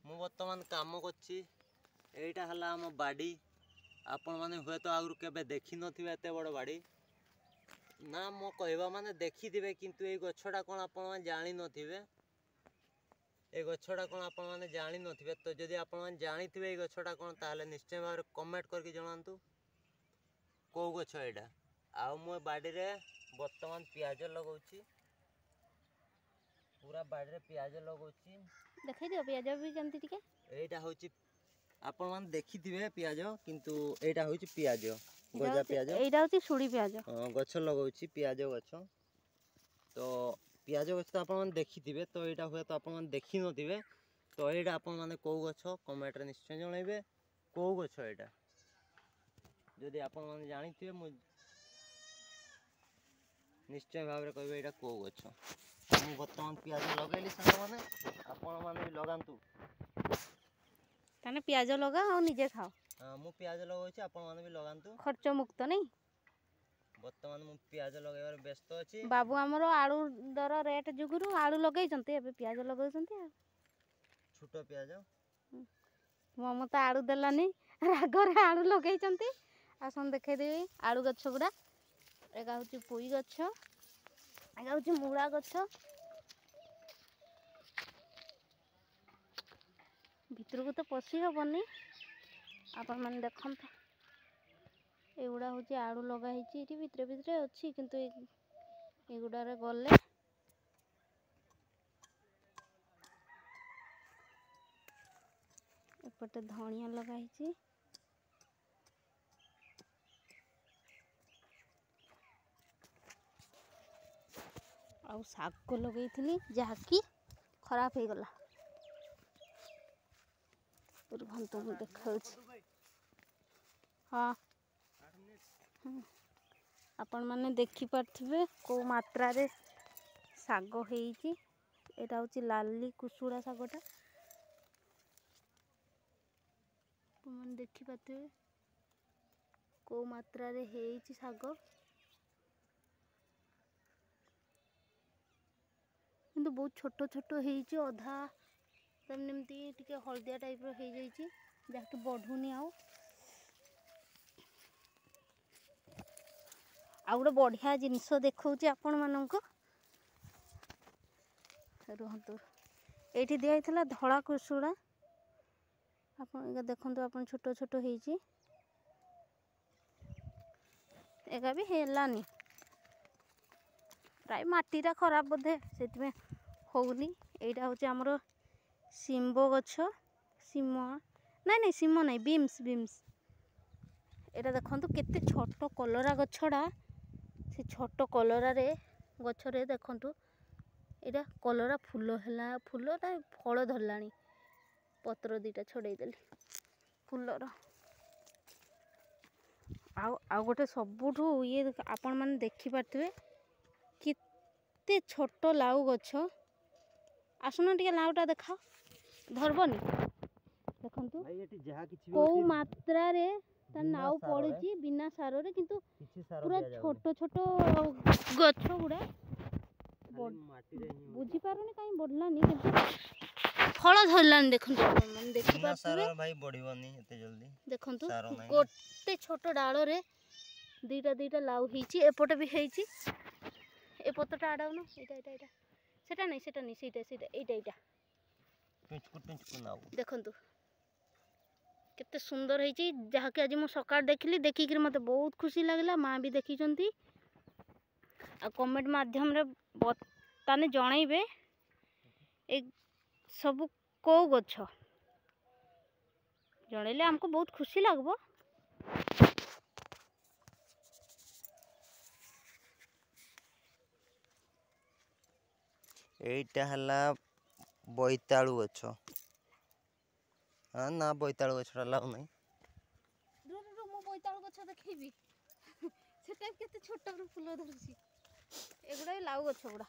ମୁଁ ବର୍ତ୍ତମାନ କାମ କରୁଛି। ଏଇଟା ହେଲା ଆମ ବାଡ଼ି। ଆପଣମାନେ ହୁଏତ ଆଗରୁ କେବେ ଦେଖିନଥିବେ ଏତେ ବଡ଼ ବାଡ଼ି। ନା ମୁଁ କହିବା ମାନେ ଦେଖିଥିବେ, କିନ୍ତୁ ଏଇ ଗଛଟା କ'ଣ ଆପଣମାନେ ଜାଣିନଥିବେ। এই ଗଛଟା କ'ଣ ଆପଣମାନେ ଜାଣିନଥିବେ। ତ ଯଦି ଆପଣମାନେ ଜାଣିଥିବେ ଏଇ ଗଛଟା କ'ଣ, ତାହେଲେ ନିଶ୍ଚୟ ଭାବରେ କମେଣ୍ଟ କରିକି ଜଣାନ୍ତୁ କେଉଁ ଗଛ ଏଇଟା। ଆଉ ମୁଁ ବାଡ଼ିରେ ବର୍ତ୍ତମାନ ପିଆଜ ଲଗାଉଛି। पूरा बाड़ी पियाज लगौछि। देखाई दियो पियाज भी केमती टिके। एटा होछि आपण मान देखिथिबे पियाज, किंतु एटा होछि पियाज, गजा पियाज। एटा होछि सुड़ी पियाज। हां गछ लगौछि पियाज गछ। तो पियाज गछ तो आपण मान देखिथिबे, तो एटा हुए तो आपण मान देखि नथिबे। तो एटा आपण माने को गछ कमेंट रे निश्चय जणाइबे को गछ एटा। जदि आपण मान जानिथिबे मु निश्चय भाव रे कहबे एटा को गछ। ମୁଁ ବର୍ତ୍ତମାନ ପିଆଜ ଲଗେଇଲି ସାଙ୍ଗମାନେ, ଆପଣମାନେ ବି ଲଗାନ୍ତୁ। ତାନେ ପିଆଜ ଲଗା ଆଉ ନିଜେ ଖାଅ। ମୁଁ ପିଆଜ ଲଗାଉଛି, ଆପଣମାନେ ବି ଲଗାନ୍ତୁ। ଖର୍ଚ୍ଚ ମୁକ୍ତ ନାହିଁ। ବର୍ତ୍ତମାନ ମୁଁ ପିଆଜ ଲଗାଇବାରେ ବ୍ୟସ୍ତ ଅଛି। ବାବୁ ଆମର ଆଳୁ ଦର ରେଟ୍ ଯୁଗୁରୁ ଆଳୁ ଲଗେଇଛନ୍ତି, ଏବେ ପିଆଜ ଲଗାଉଛନ୍ତି। ଆଉ ଛୋଟ ପିଆଜ ମମ ତ ଆଳୁ ଦେଲାନି, ରାଗରେ ଆଳୁ ଲଗେଇଛନ୍ତି। ଆସନ୍ତୁ ଦେଖେଇଦେବି ଆଳୁ ଗଛ ଗୁଡ଼ା। ଏଟା ହେଉଛି ପୋଇ ଗଛ, ଏଟା ହେଉଛି ମୂଳା ଗଛ। ଭିତରକୁ ତ ପଶି हेबनी, आपण मैंने देखते। एगुड़ा हूँ आलू लगाई ये भितर भितर अच्छी, किंतु एगुड़ारे गले एपटे धनिया लगाई। आउ शाग लगे जहाँकि खराब हो गला। देखा हाँ आपण मैंने देखी पार्थिबे को मात्रा रे शाग होईची। एटा होची लाली कुसुड़ा शागटा, मन देखी पार्थिबे को मात्रा रे होईची शाग। किंतु बहुत छोट छोट होईची, अधा तमती टिके हलदिया टाइप रो हो जाइची, जाके बढ़ुनी। आ गोटे बढ़िया जिनस देखौची आपण मानक। रुहतु एठी दिया हिथला धला कुसुड़ा, आपण देखंतु आपण छोट छोट होईची। एगा भी हेलानी, प्राय माटीटा खराब बोधे सेति होउनी। एटा होची हमरो सिम्बो गछ, सिम नहीं सिम नहीं बीम्स बीम्स। एटा देखंतु केते छोट कलरा गछड़ा, से छोट कलरा रे गछरे देखंतु एटा कलरा फूल हैला, फूलटा फल धरलानी। पत्र दीटा छड़ाई देली फूलर। आ गोटे सबुठु ये आपण माने देखि पारथिबे केते छोट लाउ गछ। आसुना टिके लाउटा देखा धरबनी। देखंतु को मात्रा रे ता नाउ पड़ुची बिना सार रे, किंतु पूरा छोट छोट गछ गुडा बुझी पारुनी काई बढ़लानी, किंतु फल धरलानी। देखंतु मन देखि पारथिबे भाई बढ़िबनी एते जल्दी। देखंतु गोटे छोट डाळ रे दीटा दीटा लाउ हिची, एपटे भी हेची। ए पत्ता आडाउनो एटा एटा एटा सेटा नहीं सीटा सीटा एटा एटा देखंतु केते सुंदर होईची। जहाँकि आज मु सकाळ देखिली, देखिक मते बहुत खुशी लागला। माँ भी देखी आ कमेंट माध्यम रे ताने जणाइबे ए सब को गछ जणैले हमको बहुत खुशी लागबो। एटा हला बोईतालु गछ। हाँ ना बोईतालु गछटा लाउ नहीं। रो मो बोईतालु गछ देखैबी सेटा केते छोट रो फूल धरसी। एगुडा लाउ गछ गुडा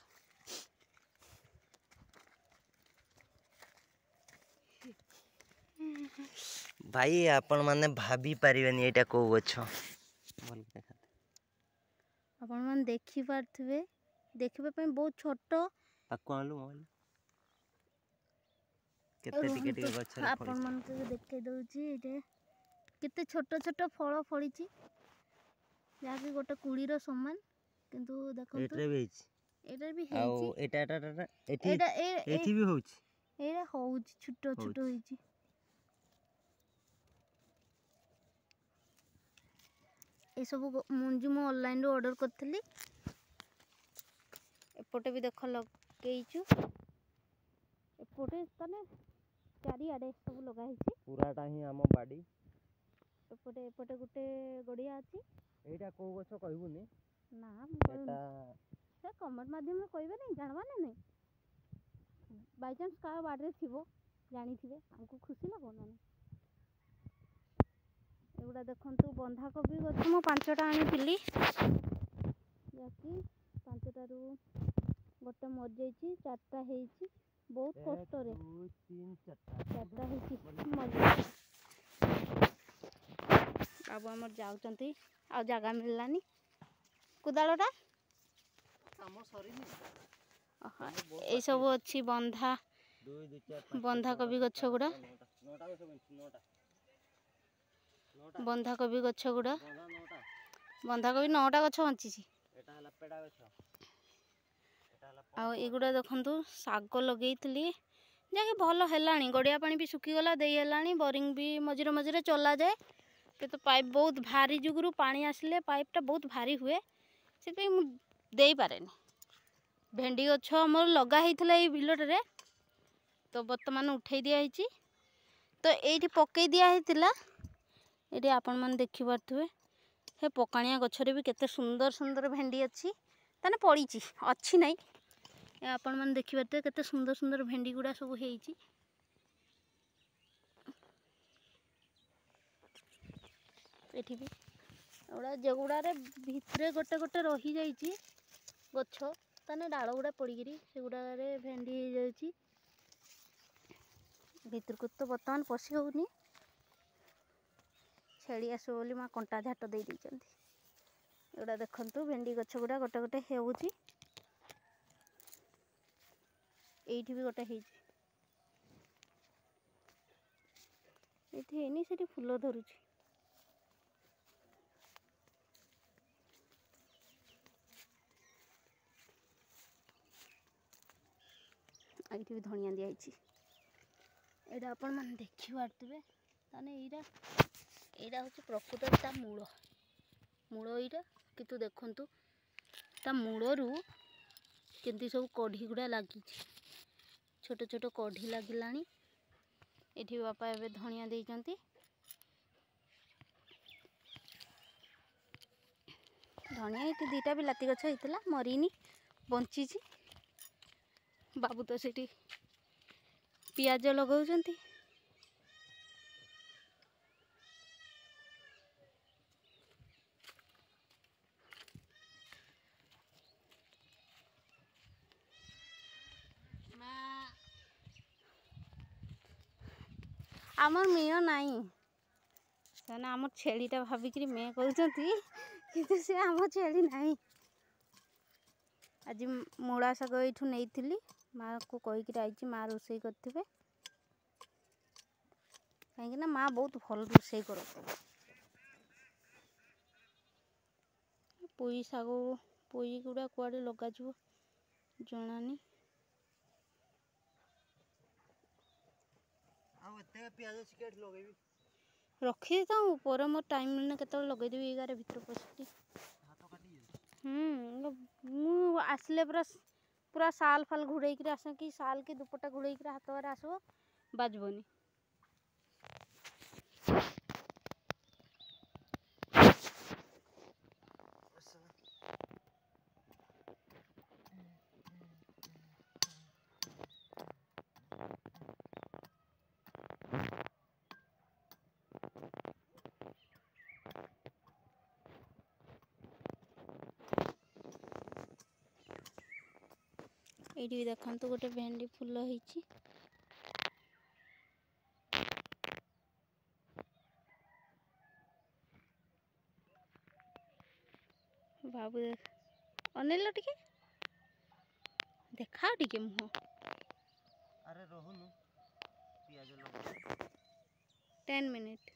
भाई आपण माने भाभी पारिबेनी एटा को गछ। आपण मान देखि पारथिबे, देखिबे पे बहुत छोट। ताको आलू मोबाइल केते टिके टिके गछ रे आपण मन को देखाई दउची एटे केते छोट छोट फल फळीची जाकी गोटे कुड़ी रो समान किंतु देखंतु एटरे भी हिच एटा भी आउ हेची एटा एठी एटा एठी भी होउची एरा होउची छोट छोट होईची ए सब मुंजी मु ऑनलाइन रो ऑर्डर करथली एपटे भी देख लगेइचु एपटे तने चारि आडे सब लगा हिची पूराटा ही आम बाड़ी एपटे एपटे गुटे गड़िया अछि एटा को गछ कहबुनी ना एटा से कमेंट माध्यम में कहबे नहीं जानवा नहीं बाय चांस का बाडरे थिबो जानी थिबे हमको खुशी लागो ना एगुड़ा देखंतु बंधा कोबी गछ मो 5टा आनी थिली जाकी 5टारू गोटे मर जाइची 4टा हेइची बहुत कष्ट रे 2 3 4टा हेइची मर जाइची बाबू हमर जाउचंती आ जगह मिललानी कुदालटा काम सरीनी ए सब अच्छी बंधा 2 2 4 5 बंधा कोबी गछ गुड़ा 9टा गछ बंधी 9टा बंधा कोबी गछ गुड़ा बंधा 9टा बंधा कोबी 9टा गछ बंची एटा हला पेडा गछ एटा हला आ एगुड़ा देखंतु साग लगेइतली जाके भलो हेलानी गड़िया पानी भी सुखी गला देई हेलानी बोरिंग भी मझिरे मझिरे चला जाए कि तो पाइप बहुत भारी जुगुरु पानी आसले पाइपटा बहुत भारी हुए से मु देई पारेनी भेंडी गछ हमर लगा हेइतला ए बिलटरे तो वर्तमान उठे दिया हेची तो एठी पकई दिया हेतिला एठी आपण मन देखि पारथुवे हे पकाणिया गछरे भी केते सुंदर सुंदर भेंडी अछि ताने पड़ीची अछि नै ए आपण मन देखि पारथुवे केते सुंदर सुंदर भेंडी गुडा सब हेइची एठी भी ओडा जगुडारे भितरे गोटे गोटे रही जाइची गछ ताने डाल गुडा पड़ीगिरी से गुडारे भेंडी हे जाइची भीतर को तो बर्तमान पशी होनी छेड़ी आसो बोली माँ कंटा झाट दे देइचंती एगुडा देखंतु भेंडी गछ गुडा गोटे गोटे हेउची एठी भी गोटे हेइची एठी हेनी सेठी फूल धरुची एठी भी धनिया दिया हेची एटा आपण मन देखि पारथुवे ताने एटा होची प्रकृत ता मूल एटा किंतु देखंतु ता मूलरू केंती सब कढ़ी गुडा लागी छोट छोट कढ़ी लागिलानी एठी बापा एबे धनिया देइचंती धनिया एठी 2टा बिलाती गछ हेइतला मरीनी बंचीची बाबू तो सेठी पियाज लगाउचंती आमर मेय नाई सेना आमर छेलीटा भाबिकरी मे कहउचंती किंतु से आम छेली नाई आज मूला शाग एठू नेइथिली माँ को कहीकि आइची माँ रोसई करथिबे कहीं ना माँ बहुत भल रोसई कर पुई शाग पुई गुड़ा कुआडे लगा जिवो जणानी आउ एते पियाज सिकेट लगेबी रखी था ऊपर मोर टाइम मिलने केतल लगे देबी एगारे भीतर पसटी हाथ काटी मु आसले पूरा साल फाल घुड़े कि आस कि साल की दुपट्टा घुड़े हाथ बारे आसब बाजबनी ये देखते गोटे भेंडी फूल होईची बाबू देख अनेल टिके देखा टिके मुह अरे रोहनु 10 minutes